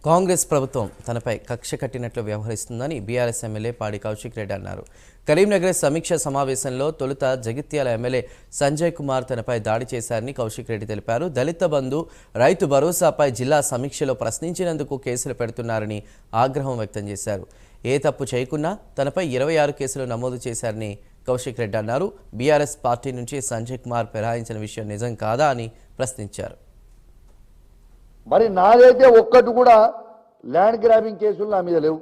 కాంగ్రెస్ ప్రభుత్వం తనపై కక్ష కట్టినట్లు వ్యవహరిస్తుందని బీఆర్ఎస్ ఎమ్మెల్యే పాడి కౌశిక్ రెడ్డి అన్నారు. కరీంనగర్ సమీక్ష సమావేశంలో తొలుత జగిత్యాల ఎమ్మెల్యే సంజయ్ కుమార్ తనపై దాడి చేశారని కౌశిక్ రెడ్డి తెలిపారు. దళిత బంధు, రైతు భరోసాపై జిల్లా సమీక్షలో ప్రశ్నించినందుకు కేసులు పెడుతున్నారని ఆగ్రహం వ్యక్తం చేశారు. ఏ తప్పు చేయకున్నా తనపై 26 కేసులు నమోదు చేశారని కౌశిక్ రెడ్డి అన్నారు. బీఆర్ఎస్ పార్టీ నుంచి సంజయ్ కుమార్ ఫిరాయించిన విషయం నిజం కాదా అని ప్రశ్నించారు. మరి నాదైతే ఒక్కటి కూడా ల్యాండ్ గ్రాబింగ్ కేసులు నా మీద లేవు,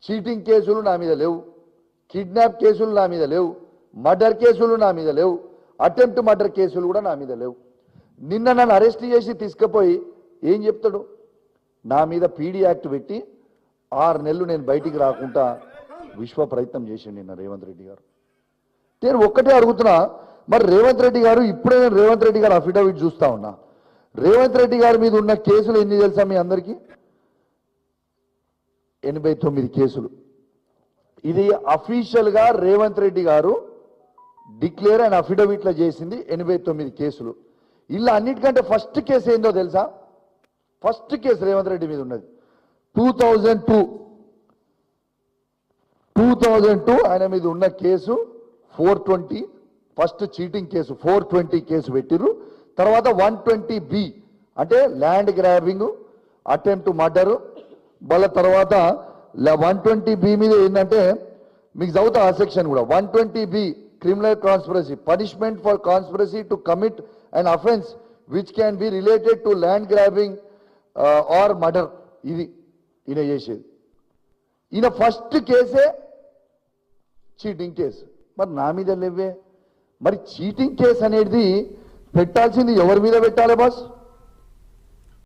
చీటింగ్ కేసులు నా మీద లేవు, కిడ్నాప్ కేసులు నా మీద లేవు, మర్డర్ కేసులు నా మీద లేవు, అటెంప్ట్ మర్డర్ కేసులు కూడా నా మీద లేవు. నిన్న నన్ను అరెస్ట్ చేసి తీసుకుపోయి ఏం చెప్తాడు, నా మీద పీడీ యాక్ట్ పెట్టి 6 నెలలు నేను బయటికి రాకుండా విశ్వ ప్రయత్నం చేసిండు నిన్న రేవంత్ రెడ్డి గారు. నేను ఒక్కటే అడుగుతున్నా, మరి రేవంత్ రెడ్డి గారు ఇప్పుడే నేను రేవంత్ రెడ్డి గారు అఫిడవిట్ చూస్తా ఉన్నా. రేవంత్ రెడ్డి గారి మీద ఉన్న కేసులు ఎన్ని తెలుసా మీ అందరికీ? 89 కేసులు. ఇది అఫీషియల్గా రేవంత్ రెడ్డి గారు డిక్లేర్ అండ్ అఫిడవిట్లో చేసింది 89 కేసులు. ఇలా అన్నిటికంటే ఫస్ట్ కేసు ఏందో తెలుసా? ఫస్ట్ కేసు రేవంత్ రెడ్డి మీద ఉన్నది 2002 ఆయన మీద ఉన్న case 420, first cheating case 420 case పెట్టిర్రు. తర్వాత 120B అంటే ల్యాండ్ గ్రాబింగ్, అటెంప్ట్ మర్డరు. వాళ్ళ తర్వాత 120B మీద ఏంటంటే మీకు చదువుతా ఆ సెక్షన్ కూడా. 120B criminal conspiracy, punishment for conspiracy to commit an offence which can be related to land grabbing or murder. ఇది ఈయన చేసేది. ఈయన ఫస్ట్ కేసే చీటింగ్ కేసు. మరి నా మీద లేవే. మరి చీటింగ్ కేసు అనేది పెట్టాల్సింది ఎవరి మీద పెట్టాలి బాస్?